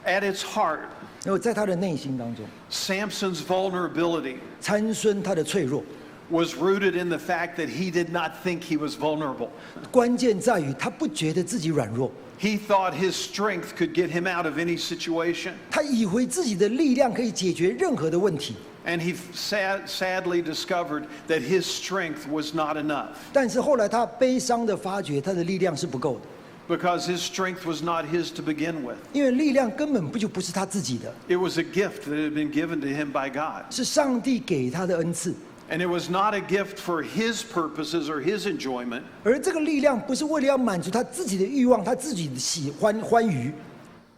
At its heart, 那么在他的内心当中， Samson's vulnerability 参孙他的脆弱， was rooted in the fact that he did not think he was vulnerable. 关键在于他不觉得自己软弱， He thought his strength could get him out of any situation. 他以为自己的力量可以解决任何的问题， And he sadly discovered that his strength was not enough, 但是后来他悲伤的发觉他的力量是不够的， because his strength was not his to begin with. 因为力量根本不是他自己的， It was a gift that had been given to him by God. 是上帝给他的恩赐。 And it was not a gift for his purposes or his enjoyment, 而这个力量不是为了要满足他自己的欲望，他自己的欢愉，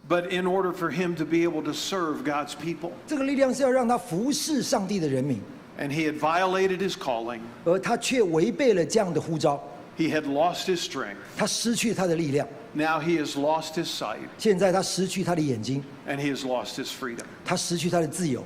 but in order for him to be able to serve God's people. 这个力量是要让他服侍上帝的人民， And he had violated his calling, 而他却违背了这样的呼召， He had lost his strength. 他失去他的力量， Now he has lost his sight, 现在他失去他的眼睛， and he has lost his freedom. 他失去他的自由。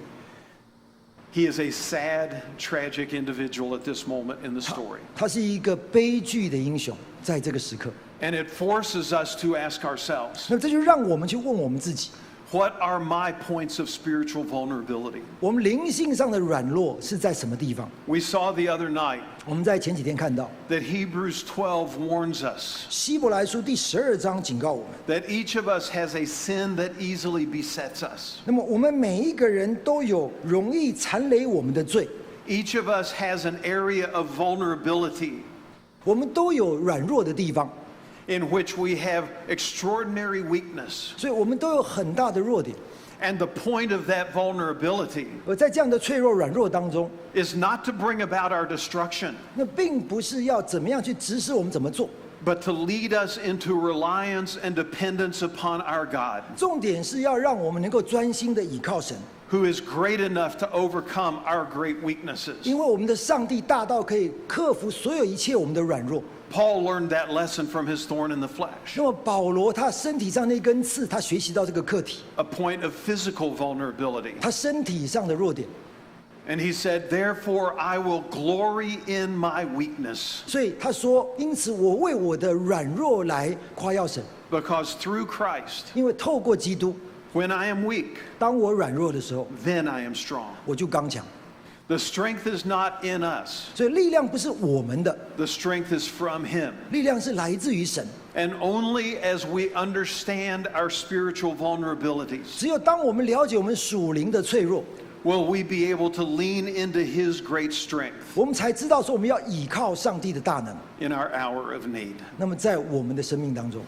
He is a sad, tragic individual at this moment in the story. 他是一个悲剧的英雄，在这个时刻。 And it forces us to ask ourselves, 那这就让我们去问我们自己： what are my points of spiritual vulnerability? 我们灵性上的软弱是在什么地方？ We saw the other night 我们在前几天看到， that Hebrews 12 warns us 希伯来书第12章警告我们。 that each of us has a sin that easily besets us. 那么我们每一个人都有容易缠累我们的罪， Each of us has an area of vulnerability 我们都有软弱的地方， in which we have extraordinary weakness. 所以我们都有很大的弱点。 And the point of that vulnerability 而在这样的脆弱软弱当中， is not to bring about our destruction, 那并不是要怎么样去指使我们怎么做， but to lead us into reliance and dependence upon our God, 重点是要让我们能够专心的倚靠神， who is great enough to overcome our great weaknesses. 因为我们的上帝大到可以克服所有一切我们的软弱。 Paul learned that lesson from his thorn in the flesh, 那么保罗他身体上那根刺，他学习到这个课题， a point of physical vulnerability. 他身体上的弱点， And he said, therefore I will glory in my weakness, 所以他说，因此我为我的软弱来夸耀神， because through Christ, 因为透过基督， when I am weak, 当我软弱的时候， then I am strong. 我就刚强。 The strength is not in us. 所以力量不是我们的， The strength is from him. 力量是来自于神。 And only as we understand our spiritual vulnerabilities 只有当我们了解我们属灵的脆弱， will we be able to lean into his great strength 我们才知道说我们要倚靠上帝的大能。 in our hour of need. 那么在我们的生命当中，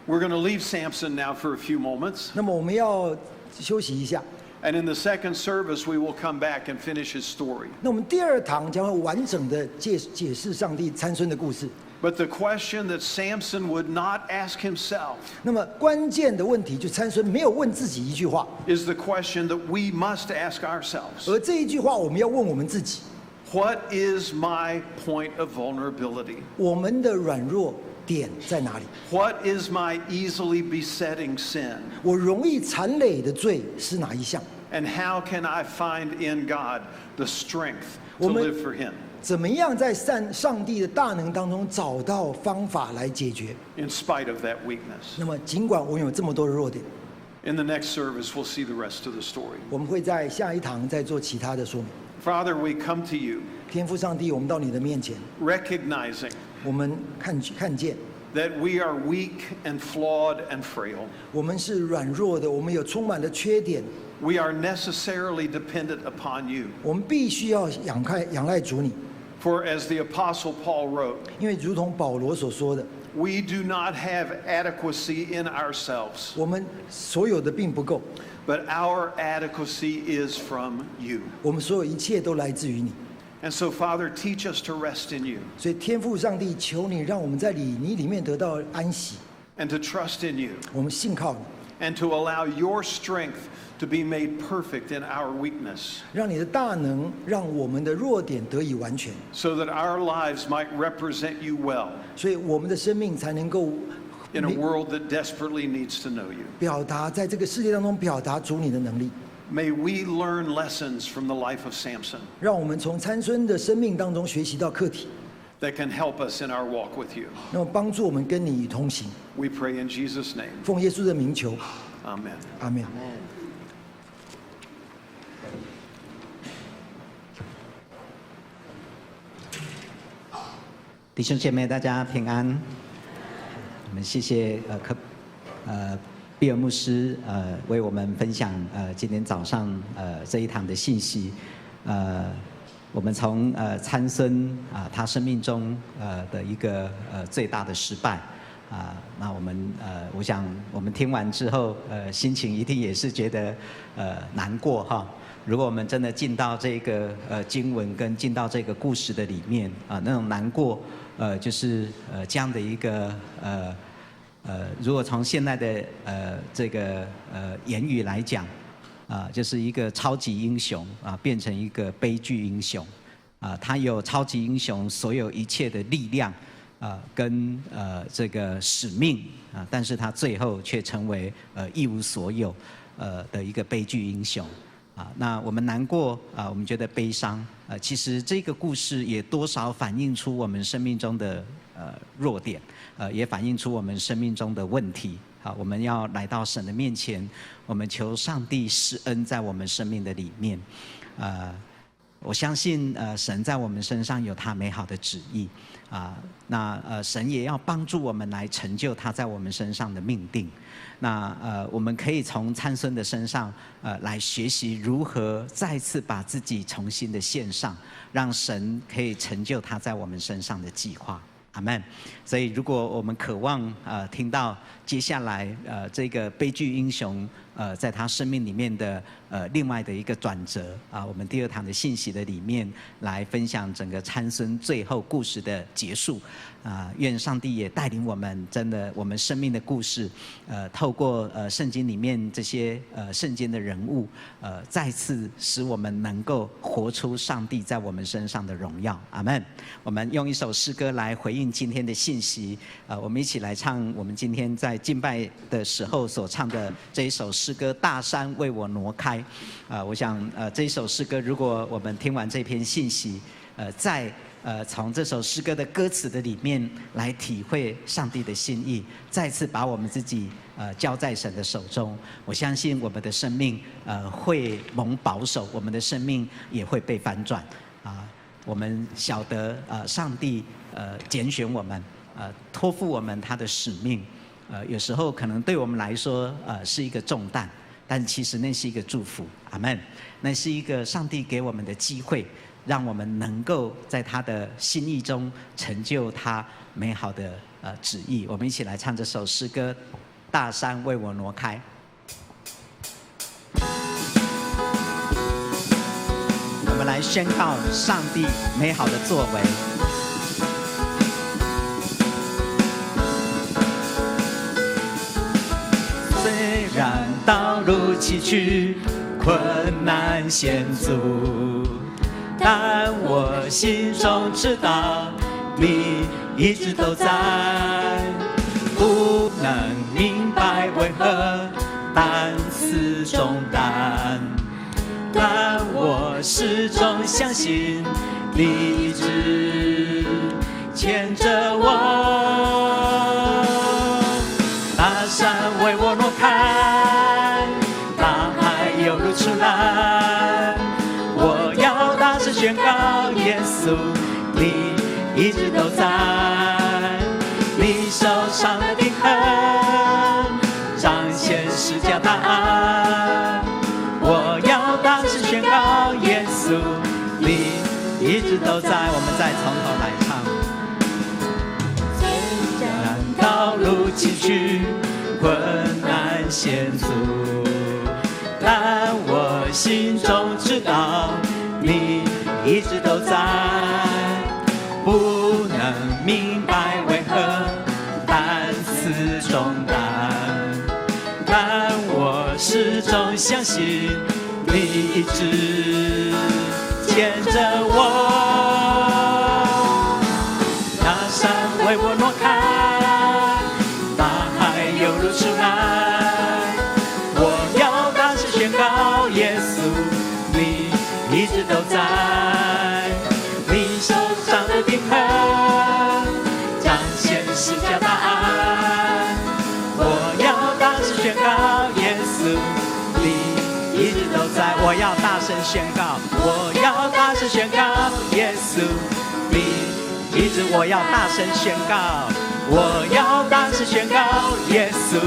We're going to leave Samson now for a few moments. 那么我们要休息一下。 And in the second service, we will come back and finish his story. 那我们第二堂将会完整的解释上帝参孙的故事。 But the question that Samson would not ask himself 那么关键的问题，就参孙没有问自己一句话， is the question that we must ask ourselves. 而这一句话我们要问我们自己： What is my point of vulnerability? 我们的软弱点在哪里？ What is my easily besetting sin? 我容易缠累的罪是哪一项？ And how can I find in God the strength to 我们 live for him 怎么样在上帝的大能当中找到方法来解决？ in spite of that weakness? 那么尽管我们有这么多的弱点， In the next service, we'll see the rest of the story. 我们会在下一堂再做其他的说明。 Father, we come to you 天父上帝，我们到你的面前， recognizing 我们看见 that we are weak and flawed and frail. 我们是软弱的，我们有充满了缺点， We are necessarily dependent upon you. 我们必须要仰赖主你。 For as the Apostle Paul wrote, 因为如同保罗所说的， we do not have adequacy in ourselves, 我们所有的并不够， but our adequacy is from you. 我们所有一切都来自于你。 And so, Father, teach us to rest in you 所以天父上帝，求你让我们在你里面得到安息， and to trust in you 我们信靠你， and to allow your strength to be made perfect in our weakness, 让你的大能让我们的弱点得以完全， so that our lives might represent you well 所以我们的生命才能够 in a world that desperately needs to know you. 表达在这个世界当中表达主你的能力。 May we learn lessons from the life of Samson 让我们从参孙的生命当中学习到课题， that can help us in our walk with you. 那么帮助我们跟你同行。 We pray in Jesus' name. 奉耶稣的名求， Amen. 阿门。弟兄姐妹，大家平安。我们谢谢比尔牧师为我们分享今天早上这一堂的信息。我们从参孙他生命中的一个最大的失败那我想我们听完之后心情一定也是觉得难过哈。如果我们真的进到这个经文跟进到这个故事的里面那种难过就是这样的一个如果从现在的这个言语来讲就是一个超级英雄变成一个悲剧英雄他有超级英雄所有一切的力量跟这个使命但是他最后却成为一无所有的一个悲剧英雄那我们难过我们觉得悲伤其实这个故事也多少反映出我们生命中的弱点也反映出我们生命中的问题我们要来到神的面前，我们求上帝施恩在我们生命的里面我相信神在我们身上有他美好的旨意那神也要帮助我们来成就他在我们身上的命定那我们可以从参孙的身上来学习如何再次把自己重新的献上，让神可以成就他在我们身上的计划。阿们。所以如果我们渴望听到接下来这个悲剧英雄在他生命里面的另外的一个转折我们第二堂的信息的里面来分享整个参孙最后故事的结束愿上帝也带领我们真的我们生命的故事透过圣经里面这些圣经的人物再次使我们能够活出上帝在我们身上的荣耀。阿们。我们用一首诗歌来回应今天的信息我们一起来唱我们今天在敬拜的时候所唱的这一首诗歌《大山为我挪开》我想这一首诗歌如果我们听完这篇信息在从这首诗歌的歌词的里面来体会上帝的心意，再次把我们自己交在神的手中，我相信我们的生命会蒙保守，我们的生命也会被翻转我们晓得上帝拣选我们托付我们他的使命有时候可能对我们来说是一个重担，但其实那是一个祝福。阿们。那是一个上帝给我们的机会，让我们能够在他的心意中成就他美好的旨意。我们一起来唱这首诗歌《大山为我挪开》。我们来宣告上帝美好的作为。虽然道路崎岖，困难险阻，但我心中知道你一直都在，不能明白为何担此重担，但我始终相信你一直牵着我。大山为我挪开，大海有路出来，我要大声宣告耶稣你一直都在，你手上的钉痕彰显十架大爱，我要大声宣告耶稣你一直都在。我们再从头来唱。虽然道路崎岖，困难险阻，但我心中知道你一直都在，不能明白为何担此重担，但我始终相信你一直牵着我。大山为我挪开，大海有路出来，我要大声宣告耶稣你一直都在，你手上的钉痕彰显十架大爱，我要大声宣告耶稣你一直都在，我要大声宣告，我要大声宣告耶稣你一直，我要大声宣告，我要大声宣告耶稣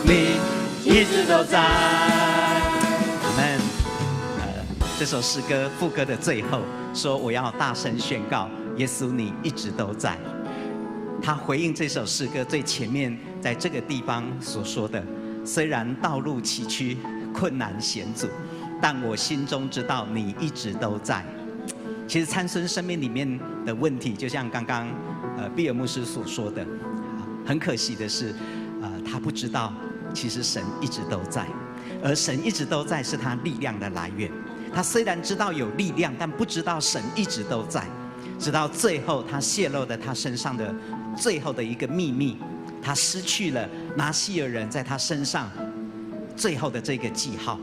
你一直都在。阿们。这首诗歌副歌的最后说我要大声宣告耶稣你一直都在，他回应这首诗歌最前面在这个地方所说的，虽然道路崎岖困难险阻，但我心中知道你一直都在。其实参孙生命里面的问题就像刚刚毕尔牧师所说的，很可惜的是他不知道其实神一直都在，而神一直都在是他力量的来源。他虽然知道有力量，但不知道神一直都在，直到最后他泄露了他身上的最后的一个秘密，他失去了拿西尔人在他身上最后的这个记号。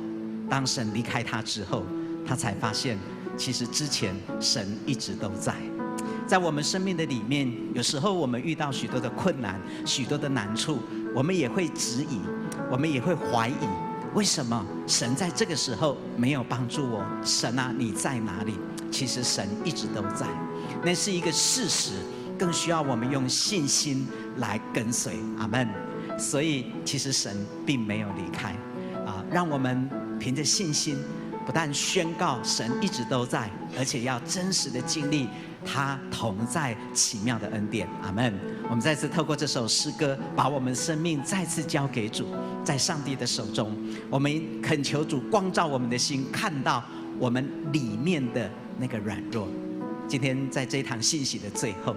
当神离开他之后，他才发现其实之前神一直都在。在我们生命的里面，有时候我们遇到许多的困难，许多的难处，我们也会质疑，我们也会怀疑，为什么神在这个时候没有帮助我？神啊，你在哪里？其实神一直都在，那是一个事实，更需要我们用信心来跟随。阿们。所以其实神并没有离开让我们凭着信心，不但宣告神一直都在，而且要真实的经历他同在奇妙的恩典。阿们。我们再次透过这首诗歌，把我们生命再次交给主，在上帝的手中。我们恳求主光照我们的心，看到我们里面的那个软弱。今天在这一堂信息的最后，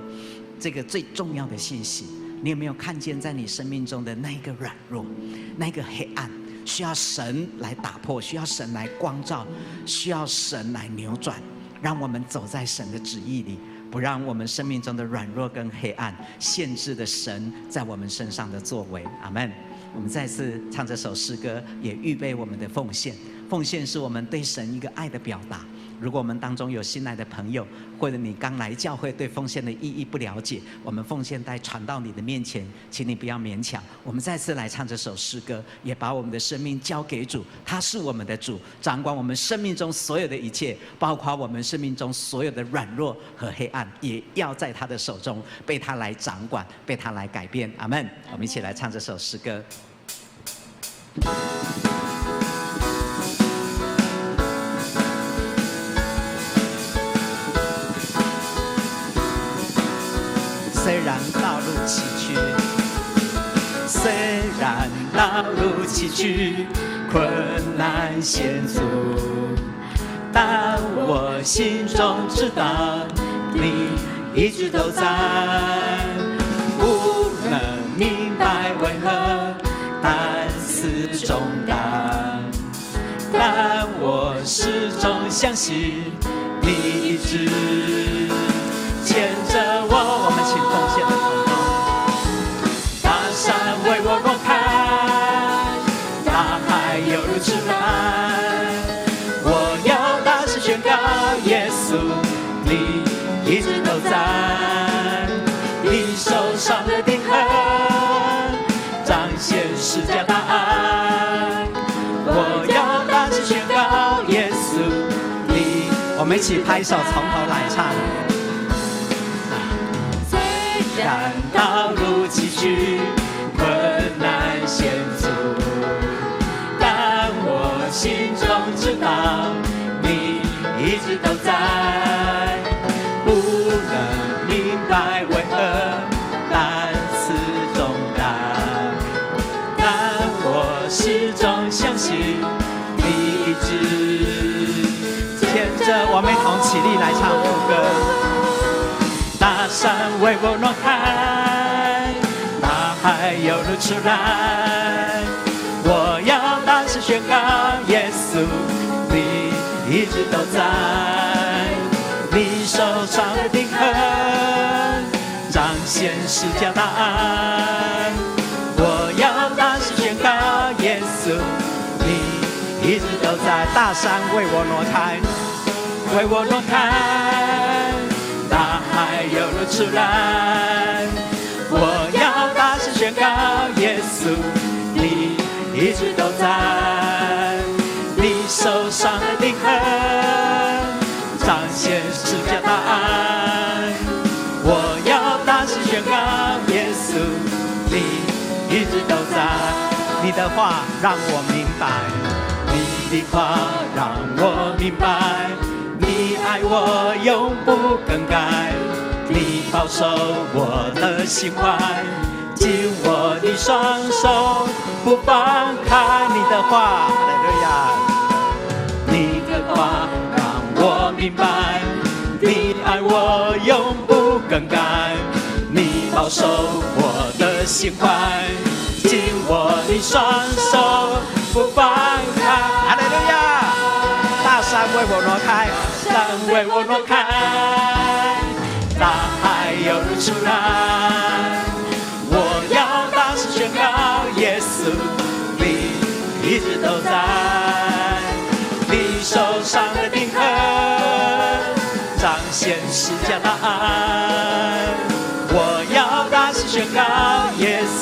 这个最重要的信息，你有没有看见在你生命中的那一个软弱，那个黑暗，需要神来打破，需要神来光照，需要神来扭转，让我们走在神的旨意里，不让我们生命中的软弱跟黑暗限制了神在我们身上的作为。阿们。我们再次唱这首诗歌，也预备我们的奉献。奉献是我们对神一个爱的表达。如果我们当中有新来的朋友，或者你刚来教会对奉献的意义不了解，我们奉献带传到你的面前，请你不要勉强。我们再次来唱这首诗歌，也把我们的生命交给主，他是我们的主，掌管我们生命中所有的一切，包括我们生命中所有的软弱和黑暗，也要在他的手中被他来掌管，被他来改变。阿们。我们一起来唱这首诗歌。虽然道路崎岖，虽然道路崎岖，困难险阻，但我心中知道你一直都在。不能明白为何担似重担，但我始终相信你一直牵着我。我们请奉献的同工，大山为我挪开，大海犹如池来，我要大声宣告，耶稣你一直都在，你手上的钉痕彰显十架大爱，我要大声宣告，耶稣你。我们一起拍手，从头来唱。虽然道路崎岖，困难险阻，但我心中知道你一直都在。不能明白为何担此重担，但我始终相信你一直牵着我们一同起立来唱副歌。大山为我挪开，大海犹如池来，我要大声宣告，耶稣你一直都在，你手上的钉痕彰显十架大爱，我要大声宣告，耶稣你一直都在。大山为我挪开，为我挪开，大海犹如池来，我要大声宣告，耶稣你一直都在，你手上的钉痕彰显十架大爱，我要大声宣告，耶稣你一直都在。你的话让我明白，你的话让我明白，你爱我永不更改，你保守我的心怀，紧我的双手不放开。你的话，哈利路亚，你的话让我明白，你爱我永不更改，你保守我的心怀，紧我的双手不放开。哈利路亚，大山为我挪开，山为我挪开，大海犹如池来，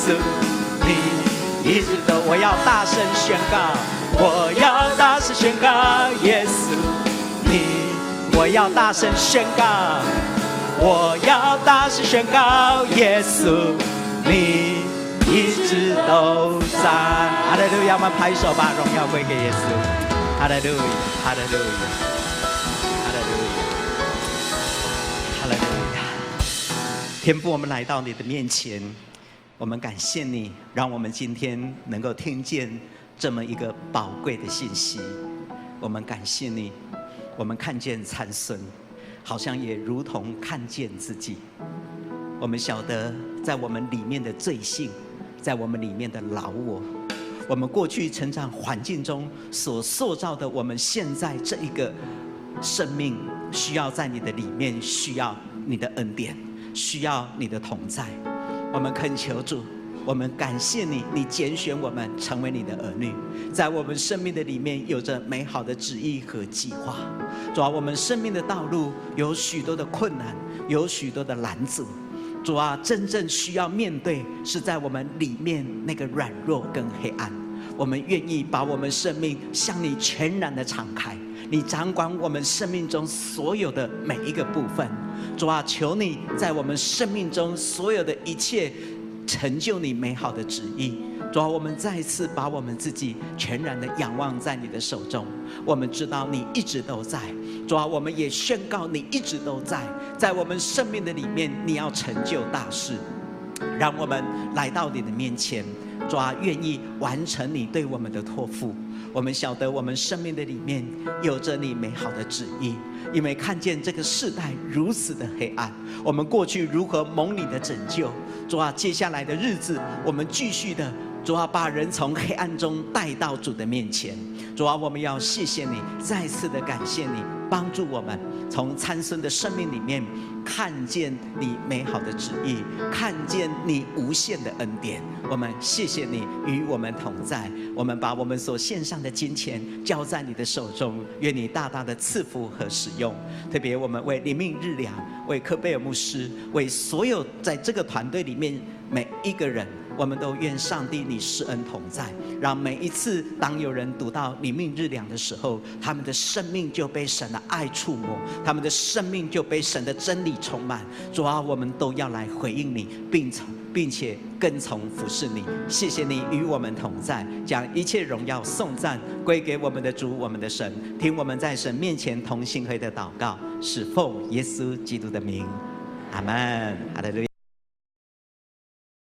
稣，你一直都。我要大声宣告，我要大声宣告，耶稣，我要大声宣告，我要大声宣告，耶稣，你一直都在。哈利路亚！我们拍手把荣耀归给耶稣。哈利路亚，哈利路亚，哈利路亚，哈利路亚。天父，我们来到你的面前，我们感谢你，让我们今天能够听见这么一个宝贵的信息。我们感谢你，我们看见参孙，好像也如同看见自己。我们晓得，在我们里面的罪性，在我们里面的老我，我们过去成长环境中所塑造的，我们现在这一个生命，需要在你的里面，需要你的恩典，需要你的同在。我们恳求主，我们感谢你，你拣选我们成为你的儿女，在我们生命的里面有着美好的旨意和计划。主啊，我们生命的道路有许多的困难，有许多的拦阻。主啊，真正需要面对是在我们里面那个软弱跟黑暗。我们愿意把我们生命向你全然的敞开，你掌管我们生命中所有的每一个部分。主啊，求你在我们生命中所有的一切成就你美好的旨意。主啊，我们再一次把我们自己全然的仰望在你的手中。我们知道你一直都在。主啊，我们也宣告你一直都在，在我们生命的里面，你要成就大事。让我们来到你的面前，主啊，愿意完成你对我们的托付。我们晓得我们生命的里面有着你美好的旨意，因为看见这个世代如此的黑暗，我们过去如何蒙你的拯救。主啊，接下来的日子我们继续的，主啊，把人从黑暗中带到主的面前。主啊，我们要谢谢你，再次的感谢你，帮助我们从参孙的生命里面看见你美好的旨意，看见你无限的恩典。我们谢谢你与我们同在，我们把我们所献上的金钱交在你的手中，愿你大大的赐福和使用。特别我们为灵命日粮，为科贝尔牧师，为所有在这个团队里面每一个人，我们都愿上帝你施恩同在，让每一次当有人读到灵命日粮的时候，他们的生命就被神的爱触摸，他们的生命就被神的真理充满。主啊，我们都要来回应你，并且跟从服侍你。谢谢你与我们同在，将一切荣耀颂赞归给我们的主，我们的神。听我们在神面前同心合意的祷告，是奉耶稣基督的名，阿们。哈利路亚。